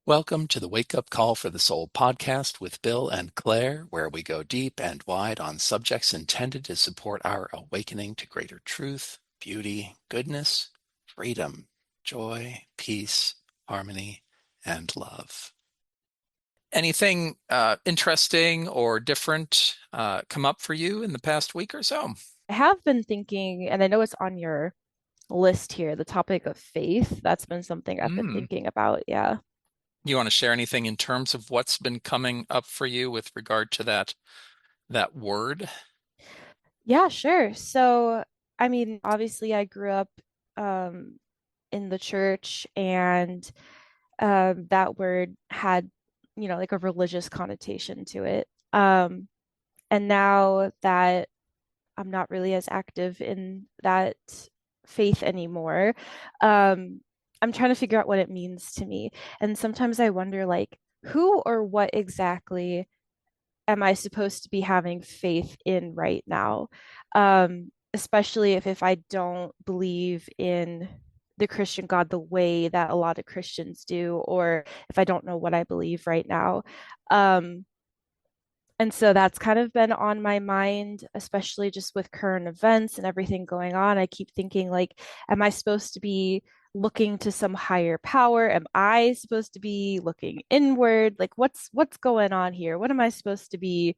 Welcome to the Wake Up Call for the Soul podcast with Bill and Claire, where we go deep and wide on subjects intended to support our awakening to greater truth, beauty, goodness, freedom, joy, peace, harmony, and love. Anything interesting or different come up for you in the past week or so? I have been thinking, and I know it's on your list here, the topic of faith. That's been something I've been Mm. thinking about. Yeah. You want to share anything in terms of what's been coming up for you with regard to that word? Yeah, sure. So, I mean, obviously, I grew up um, in the church, and that word had, like a religious connotation to it. And now that I'm not really as active in that faith anymore. Um, I'm trying to figure out what it means to me. And sometimes I wonder, like, who or what exactly am I supposed to be having faith in right now? Especially if I don't believe in the Christian God the way that a lot of Christians do, or if I don't know what I believe right now. Um, and so that's kind of been on my mind, especially just with current events and everything going on. I keep thinking, like, am I supposed to be looking to some higher power? Am I supposed to be looking inward? Like, what's going on here? What am I supposed to be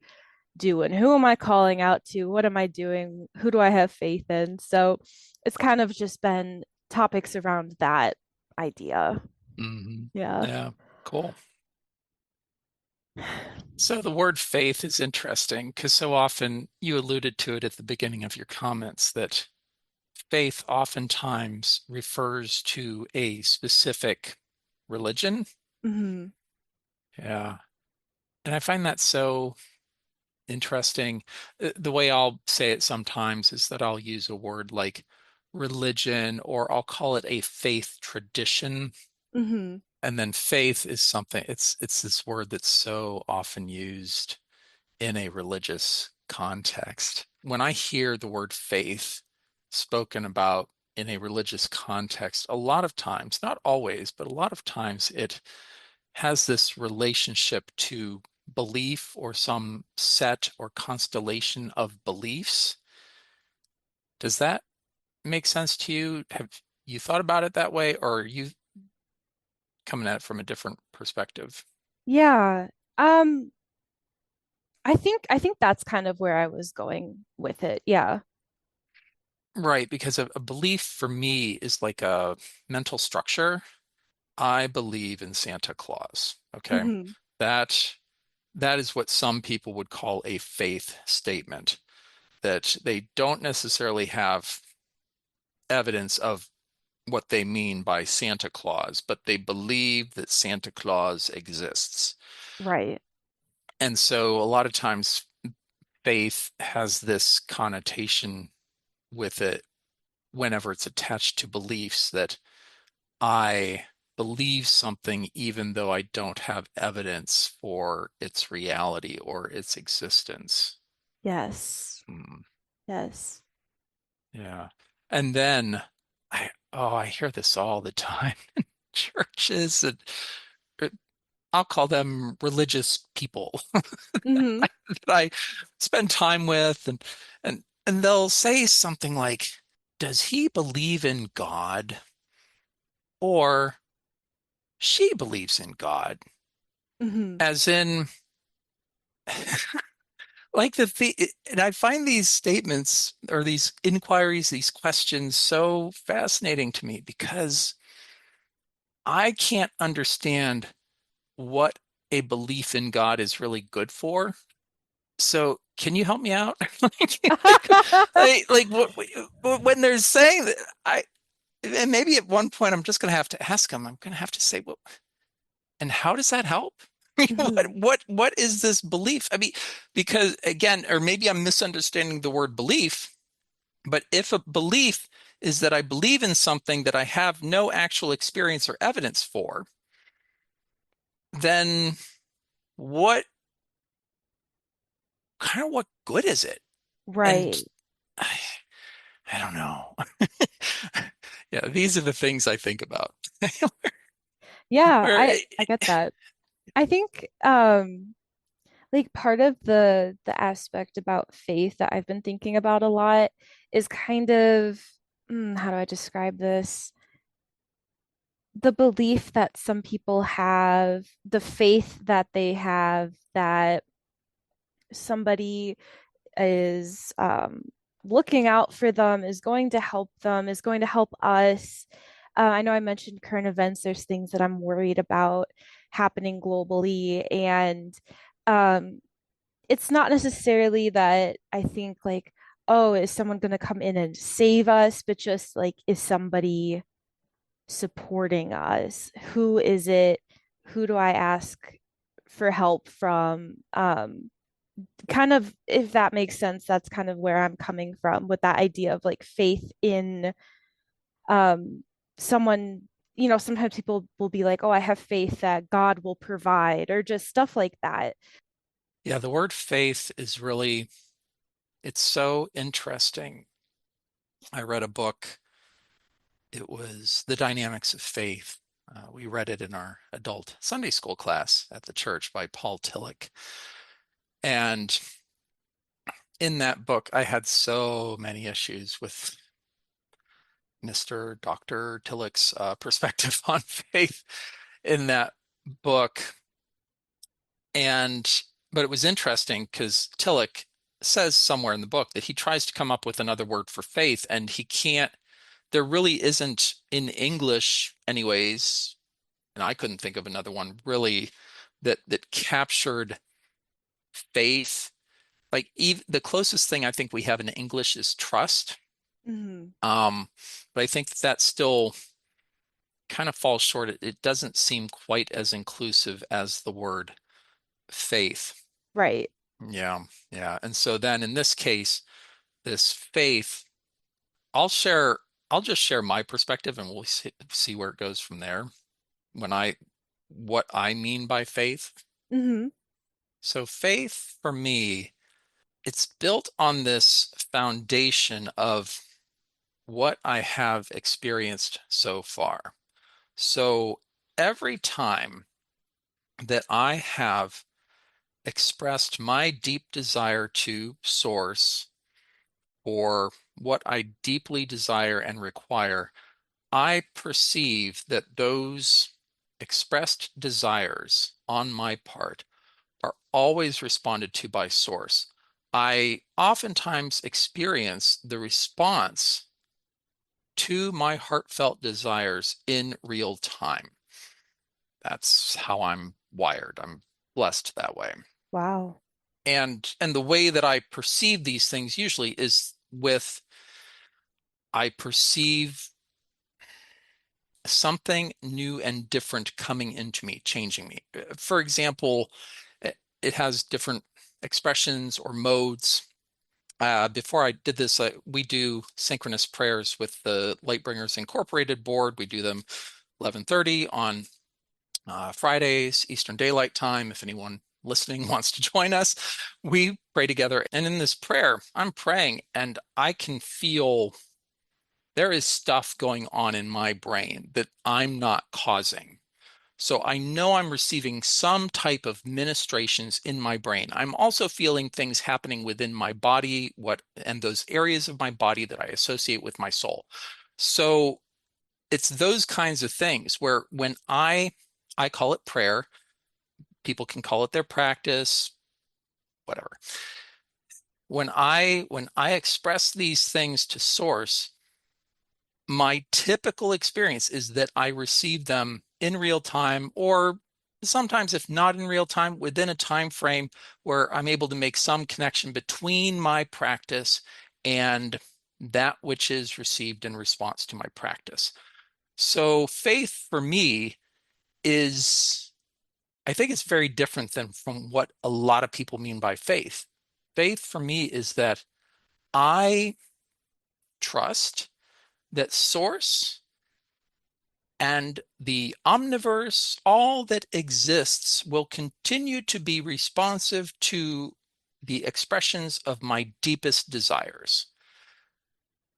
doing? Who am I calling out to? What am I doing? Who do I have faith in? So it's kind of just been topics around that idea. Hmm. Yeah. Yeah, cool. So the word faith is interesting because so often you alluded to it at the beginning of your comments that faith oftentimes refers to a specific religion. Hmm. Yeah. And I find that so interesting. The way I'll say it sometimes is that I'll use a word like religion, or I'll call it a faith tradition. Hmm. And then faith is something, it's this word that's so often used in a religious context. When I hear the word faith spoken about in a religious context, a lot of times, not always, but a lot of times it has this relationship to belief or some set or constellation of beliefs. Does that make sense to you? Have you thought about it that way, or are you coming at it from a different perspective? Yeah. Um, I think that's kind of where I was going with it. Yeah. Right, because a belief for me is like a mental structure. I believe in Santa Claus. Okay. Hmm. That that is what some people would call a faith statement, that they don't necessarily have evidence of what they mean by Santa Claus, but they believe that Santa Claus exists. Right. And so a lot of times faith has this connotation with it whenever it's attached to beliefs, that I believe something even though I don't have evidence for its reality or its existence. Yes. Hmm, Yes. yeah. And then I hear this all the time in churches, and uh, I'll call them religious people Hmm. that I spend time with, and they'll say something like, "Does he believe in God?" or "She believes in God." Hmm. As in, and I find these statements or these inquiries, these questions so fascinating to me because I can't understand what a belief in God is really good for. So can you help me out? Like when they're saying that, and maybe at one point I'm just going to have to ask them. I'm going to have to say, well, and how does that help? Hmm. What is this belief? I mean, because again, or maybe I'm misunderstanding the word belief, but if a belief is that I believe in something that I have no actual experience or evidence for, then what what good is it? And Right. I, I don't know. Yeah, these are the things I think about. Yeah, Where I get that. I think like part of the aspect about faith that I've been thinking about a lot is kind of how do I describe this? The belief that some people have, the faith that they have that somebody is looking out for them, is going to help them, is going to help us. I know I mentioned current events. There's things that I'm worried about happening globally. And um, it's not necessarily that I think, like, oh, is someone going to come in and save us? But just like, is somebody supporting us? Who is it? Who do I ask for help from? Kind of, if that makes sense, that's kind of where I'm coming from with that idea of like faith in um someone. Sometimes people will be like, oh, I have faith that God will provide, or just stuff like that. Yeah, the word faith is really, it's so interesting. I read a book. It was The Dynamics of Faith. We read it in our adult Sunday school class at the church by Paul Tillich. And in that book, I had so many issues with Mr. Dr. Tillich's perspective on faith in that book. And, but it was interesting because Tillich says somewhere in the book that he tries to come up with another word for faith, and he can't, there really isn't in English, anyways, and I couldn't think of another one really that captured faith. Like even the closest thing I think we have in English is trust. Hmm. Um, but I think that still kind of falls short. It doesn't seem quite as inclusive as the word faith. Right. Yeah, yeah. And so then in this case, this faith, I'll just share my perspective and we'll see where it goes from there. When what I mean by faith. Hmm. So faith for me, it's built on this foundation of what I have experienced so far. So every time that I have expressed my deep desire to source or what I deeply desire and require, I perceive that those expressed desires on my part are always responded to by source. I oftentimes experience the response to my heartfelt desires in real time. That's how I'm wired. I'm blessed that way. Wow. And the way that I perceive these things usually is with I perceive something new and different coming into me, changing me. For example, it has different expressions or modes. Before I did this, we do synchronous prayers with the Lightbringers Incorporated board. We do them 11:30 on Fridays, Eastern Daylight Time. If anyone listening wants to join us, we pray together. And in this prayer, I'm praying and I can feel there is stuff going on in my brain that I'm not causing. So I know I'm receiving some type of ministrations in my brain. I'm also feeling things happening within my body, and those areas of my body that I associate with my soul. So it's those kinds of things where when I call it prayer, people can call it their practice, whatever. When I express these things to source, my typical experience is that I receive them in real time, or sometimes if not in real time, within a time frame where I'm able to make some connection between my practice and that which is received in response to my practice. So faith for me is, I think it's very different than from what a lot of people mean by faith. Faith for me is that I trust that source and the omniverse, all that exists, will continue to be responsive to the expressions of my deepest desires.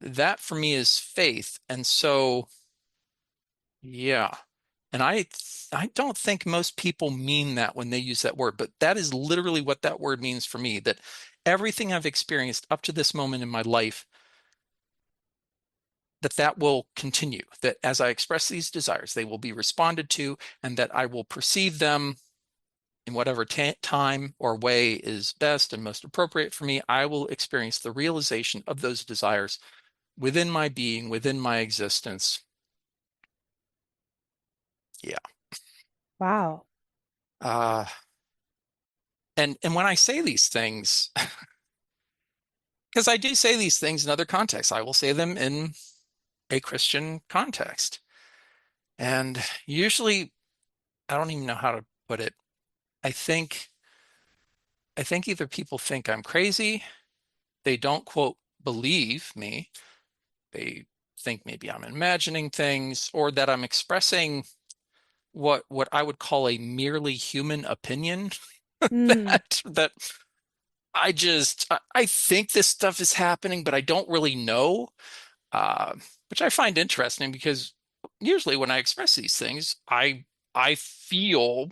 That for me is faith. And so, yeah. And I don't think most people mean that when they use that word, but that is literally what that word means for me, that everything I've experienced up to this moment in my life, that will continue, that as I express these desires, they will be responded to, and that I will perceive them in whatever time or way is best and most appropriate for me. I will experience the realization of those desires within my being, within my existence. Yeah. Wow. Uh, and when I say these things, because I do say these things in other contexts, I will say them in a Christian context. And usually, I don't even know how to put it. I think I think either people think I'm crazy, they don't quote believe me, they think maybe I'm imagining things, or that I'm expressing what I would call a merely human opinion Mm, that I think this stuff is happening, but I don't really know. uh, which I find interesting because usually when I express these things, I feel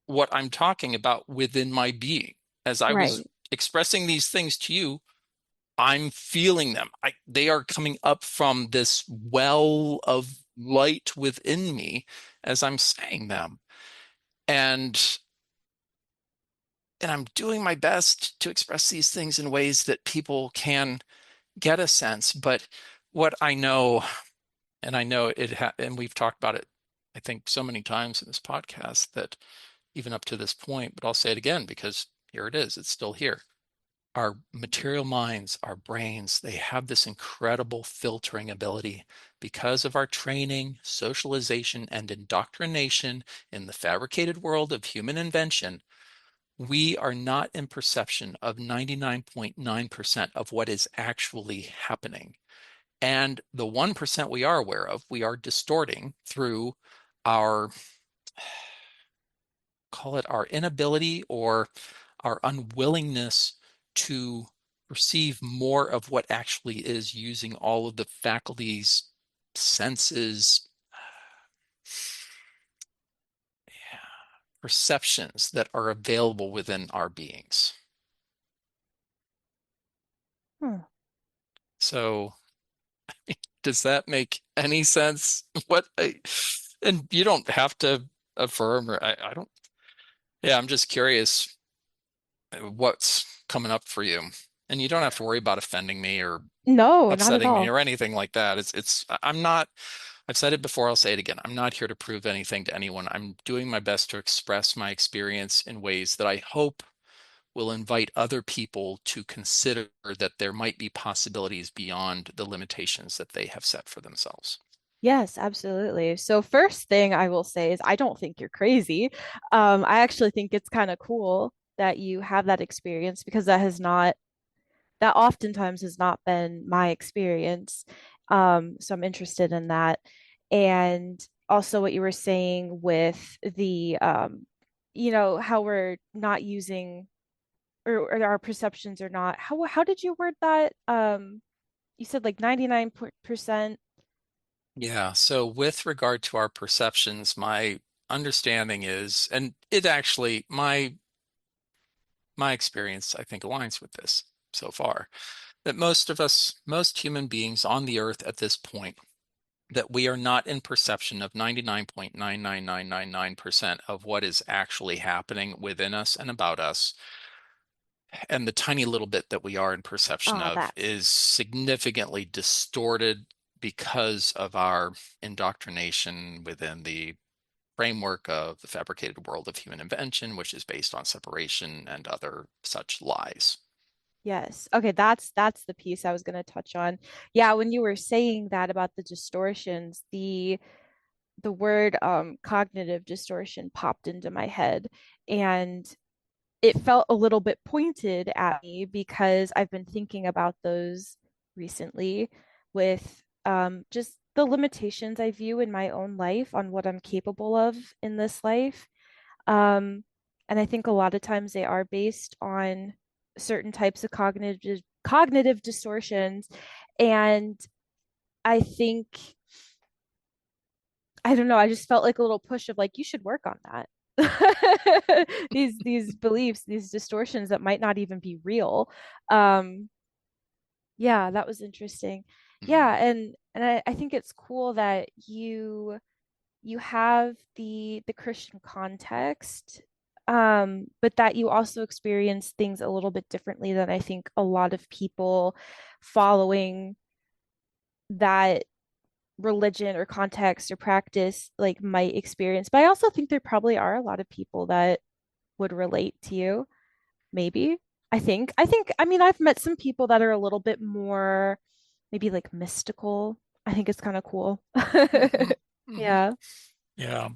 what I'm talking about within my being. As I was right. expressing these things to you, I'm feeling them. They are coming up from this well of light within me as I'm saying them. And and I'm doing my best to express these things in ways that people can get a sense. But what I know, and I know and we've talked about it, I think, so many times in this podcast that even up to this point, but I'll say it again because here it is, it's still here. Our material minds, our brains, they have this incredible filtering ability because of our training, socialization, and indoctrination in the fabricated world of human invention. We are not in perception of 99.9% of what is actually happening. And the 1% we are aware of, we are distorting through our, call it our inability or our unwillingness to perceive more of what actually is using all of the faculties, senses, perceptions that are available within our beings. Huh. So, does that make any sense? And you don't have to affirm or I don't, yeah, I'm just curious what's coming up for you. And you don't have to worry about offending me or No, not at upsetting me all. or anything like that. I'm not, I've said it before, I'll say it again. I'm not here to prove anything to anyone. I'm doing my best to express my experience in ways that I hope will invite other people to consider that there might be possibilities beyond the limitations that they have set for themselves. Yes, absolutely. So first thing I will say is I don't think you're crazy. I actually think it's kind of cool that you have that experience because that oftentimes has not been my experience. So I'm interested in that. And also what you were saying with the how we're not using or our perceptions are not how did you word that? You said like 99%. Yeah, so with regard to our perceptions, my understanding is, and it actually, my experience, I think, aligns with this so far, that most of us, most human beings on the earth at this point, that we are not in perception of 99.99999% of what is actually happening within us and about us. And the tiny little bit that we are in perception Ah, of that's is significantly distorted because of our indoctrination within the framework of the fabricated world of human invention, which is based on separation and other such lies. yes. Okay, that's the piece I was going to touch on. Yeah, when you were saying that about the distortions, the word cognitive distortion popped into my head, and it felt a little bit pointed at me because I've been thinking about those recently with just the limitations I view in my own life on what I'm capable of in this life. Um, and I think a lot of times they are based on certain types of cognitive distortions. And I think I don't know, I just felt like a little push of like, you should work on that. These beliefs, these distortions that might not even be real. Um, yeah, that was interesting. Yeah, Mm, and I think it's cool that you have the Christian context, but that you also experience things a little bit differently than I think a lot of people following that religion or context or practice like might experience. But I also think there probably are a lot of people that would relate to you, maybe. I mean, I've met some people that are a little bit more maybe like mystical. I think it's kind of cool. hmm hmm Yeah. Yeah.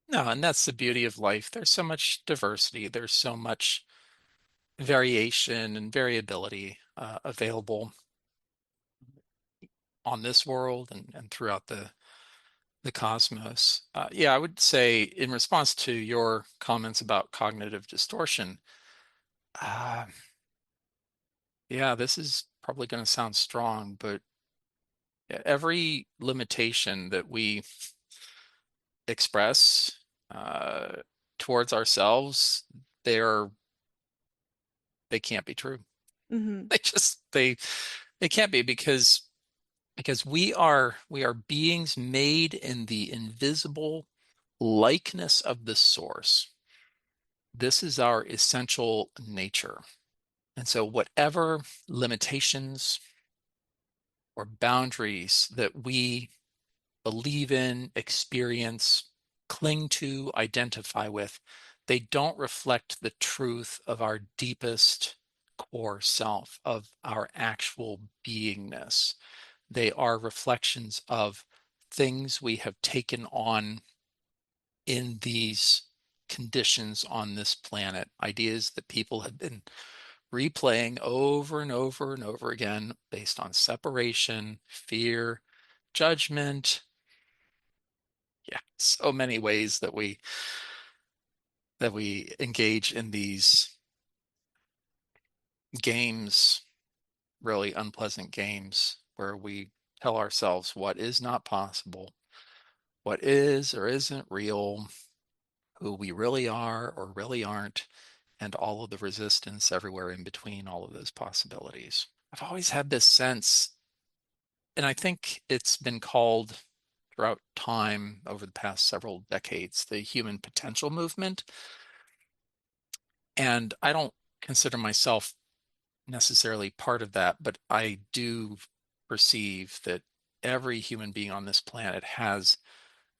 No, and that's the beauty of life. There's so much diversity. There's so much variation and variability available on this world and throughout the cosmos. Yeah, I would say in response to your comments about cognitive distortion, uh, yeah, this is probably going to sound strong, but every limitation that we express uh, towards ourselves, they're they can't be true. Hmm. They just they can't be because we are beings made in the invisible likeness of the source. This is our essential nature. And so whatever limitations or boundaries that we believe in, experience, cling to, identify with, they don't reflect the truth of our deepest core self, of our actual beingness. They are reflections of things we have taken on in these conditions on this planet, ideas that people have been replaying over and over and over again based on separation, fear, judgment. Yeah, so many ways that we engage in these games, really unpleasant games where we tell ourselves what is not possible, what is or isn't real, who we really are or really aren't, and all of the resistance everywhere in between all of those possibilities. I've always had this sense, and I think it's been called throughout time over the past several decades, the human potential movement. And I don't consider myself necessarily part of that, but I do perceive that every human being on this planet has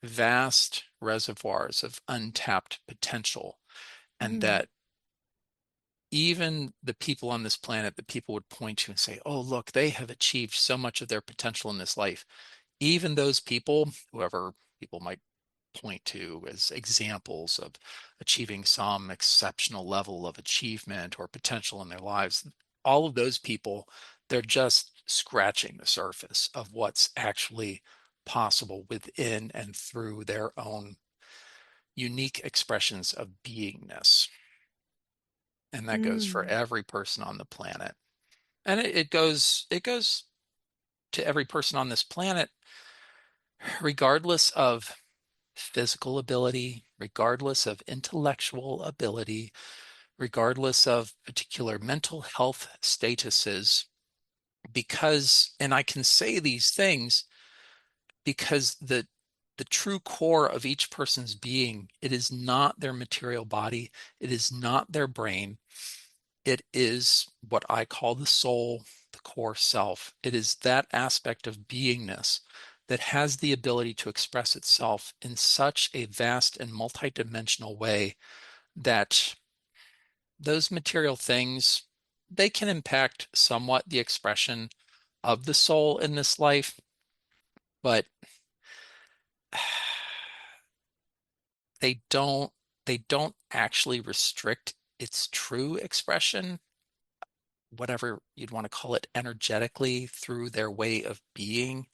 vast reservoirs of untapped potential, and Mm. that even the people on this planet that people would point to and say, oh, look, they have achieved so much of their potential in this life. Even those people, whoever people might point to as examples of achieving some exceptional level of achievement or potential in their lives, all of those people, they're just scratching the surface of what's actually possible within and through their own unique expressions of beingness. And that goes for Mm. every person on the planet. And it goes to every person on this planet, regardless of physical ability, regardless of intellectual ability, regardless of particular mental health statuses, because, and I can say these things because the true core of each person's being, it is not their material body, it is not their brain, it is what I call the soul, the core self. It is that aspect of beingness that has the ability to express itself in such a vast and multidimensional way that those material things, they can impact somewhat the expression of the soul in this life, but they don't they don't actually restrict its true expression, whatever you'd want to call it, energetically through their way of being,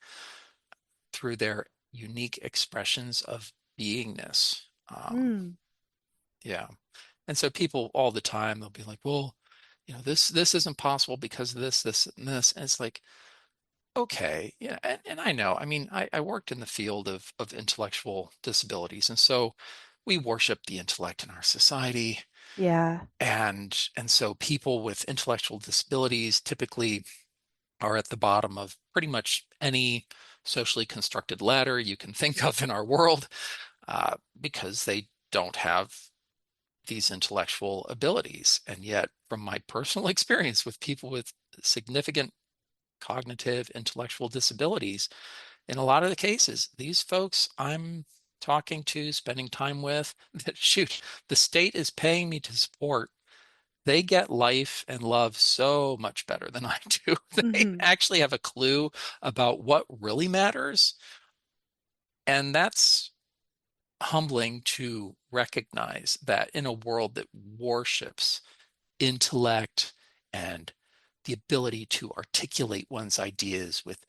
through their unique expressions of beingness. Mm. Yeah. And so people all the time, they'll be like, well, this isn't possible because of this, this, and this. And it's like, okay, yeah, and I know, I mean, I worked in the field of intellectual disabilities, and so we worship the intellect in our society, Yeah. and so people with intellectual disabilities typically are at the bottom of pretty much any socially constructed ladder you can think of in our world, because they don't have these intellectual abilities. And yet, from my personal experience with people with significant cognitive intellectual disabilities, in a lot of the cases, these folks I'm talking to, spending time with, that shoot, the state is paying me to support, they get life and love so much better than I do. They Hmm. actually have a clue about what really matters. And that's humbling to recognize that in a world that worships intellect and the ability to articulate one's ideas with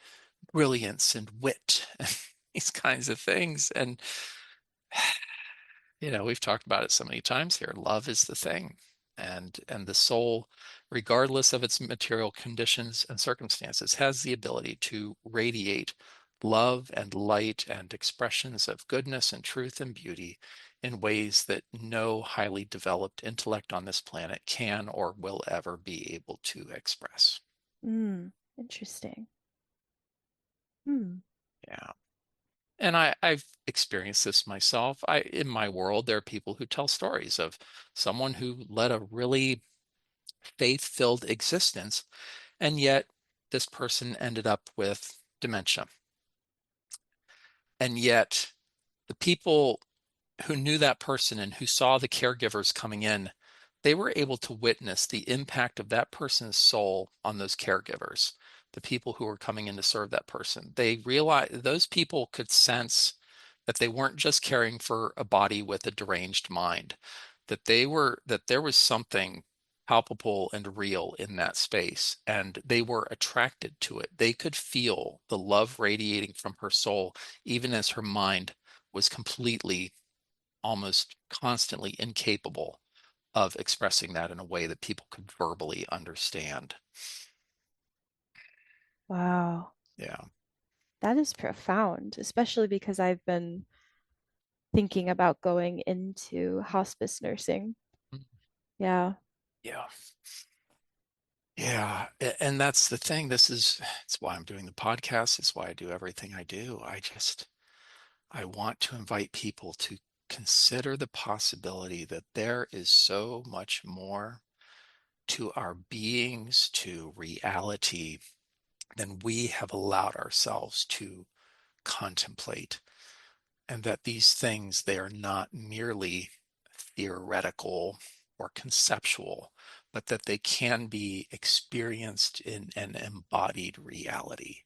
brilliance and wit and these kinds of things. And, we've talked about it so many times here. Love is the thing. And the soul, regardless of its material conditions and circumstances, has the ability to radiate love and light and expressions of goodness and truth and beauty in ways that no highly developed intellect on this planet can or will ever be able to express. Mm. Interesting. Hmm. Yeah. And I've experienced this myself. In my world, there are people who tell stories of someone who led a really faith-filled existence, and yet this person ended up with dementia. And yet the people who knew that person and who saw the caregivers coming in, they were able to witness the impact of that person's soul on those caregivers, the people who were coming in to serve that person. They realized those people could sense that they weren't just caring for a body with a deranged mind, that there was something palpable and real in that space, and they were attracted to it. They could feel the love radiating from her soul, even as her mind was completely, almost constantly incapable of expressing that in a way that people could verbally understand. Wow. Yeah. That is profound, especially because I've been thinking about going into hospice nursing. Yeah. Yeah. Yeah. And that's the thing. It's why I'm doing the podcast. It's why I do everything I do. I want to invite people to consider the possibility that there is so much more to our beings, to reality, than we have allowed ourselves to contemplate. And that these things, they are not merely theoretical or conceptual, but that they can be experienced in an embodied reality,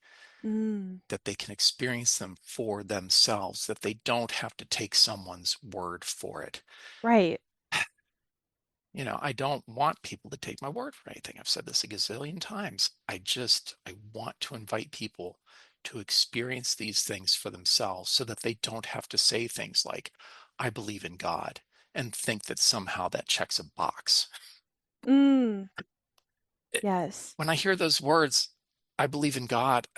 Mm. that they can experience them for themselves, that they don't have to take someone's word for it. Right. I don't want people to take my word for anything. I've said this a gazillion times. I want to invite people to experience these things for themselves so that they don't have to say things like, I believe in God, and think that somehow that checks a box. Mm. It- Yes. when I hear those words, I believe in God,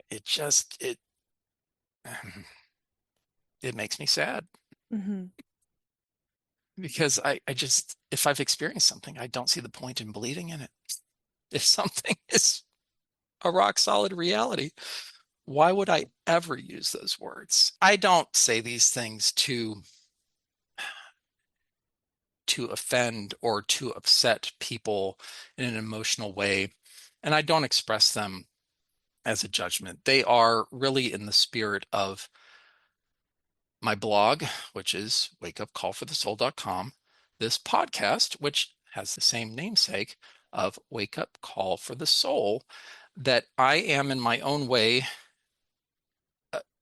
it just, it makes me sad Hmm. because if I've experienced something, I don't see the point in believing in it. If something is a rock solid reality, why would I ever use those words? I don't say these things to offend or to upset people in an emotional way, and I don't express them as a judgment. They are really in the spirit of my blog, which is wakeupcallforthesoul.com, this podcast, which has the same namesake of Wake Up Call for the Soul, that I am in my own way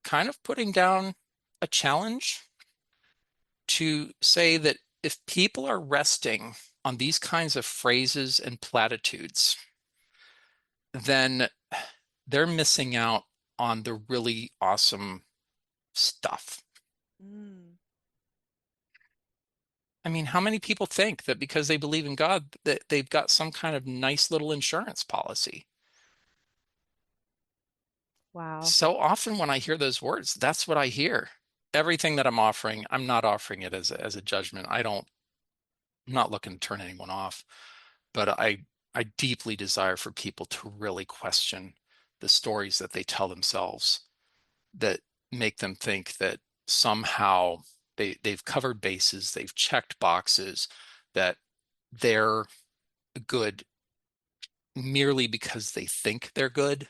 kind of putting down a challenge to say that if people are resting on these kinds of phrases and platitudes, then they're missing out on the really awesome stuff. Mm. I mean, how many people think that because they believe in God that they've got some kind of nice little insurance policy? Wow. So often when I hear those words, that's what I hear. Everything that I'm offering, I'm not offering it as a judgment. I'm not looking to turn anyone off, but I deeply desire for people to really question the stories that they tell themselves that make them think that somehow they've covered bases, they've checked boxes, that they're good merely because they think they're good.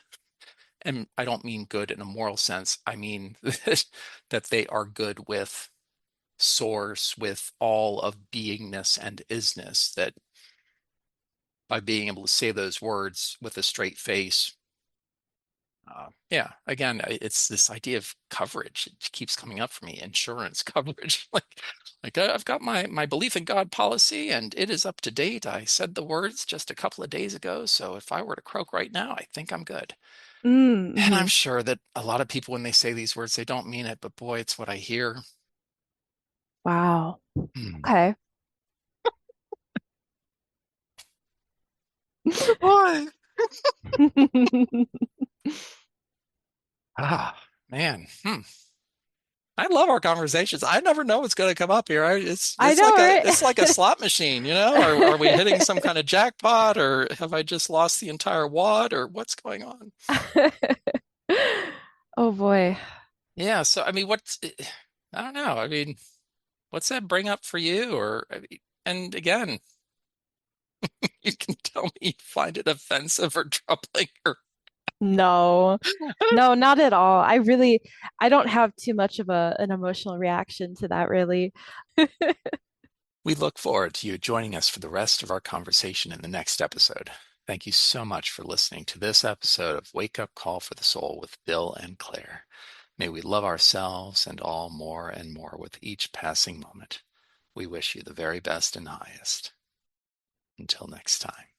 And I don't mean good in a moral sense. I mean that they are good with source, with all of beingness and isness, that by being able to say those words with a straight face, yeah, again, it's this idea of coverage. It keeps coming up for me, insurance coverage. Like I've got my belief in God policy, and it is up to date. I said the words just a couple of days ago, so if I were to croak right now, I think I'm good. And I'm Mm-hmm. sure that a lot of people, when they say these words, they don't mean it, but boy, it's what I hear. Wow. Hmm. Okay. Boy. Ah, man. I love our conversations. I never know what's going to come up here. It's I it's know, like a right? it's like a slot machine, you know? Are we hitting some kind of jackpot, or have I just lost the entire wad, or what's going on? Oh boy. Yeah, so I mean, I don't know. I mean, what's that bring up for you? Or I mean, and again, you can tell me you find it offensive or troubling or No. No, not at all. I don't have too much of an emotional reaction to that, really. we look forward to you joining us for the rest of our conversation in the next episode. Thank you so much for listening to this episode of Wake Up Call for the Soul with Bill and Claire. May we love ourselves and all more and more with each passing moment. We wish you the very best and highest. Until next time.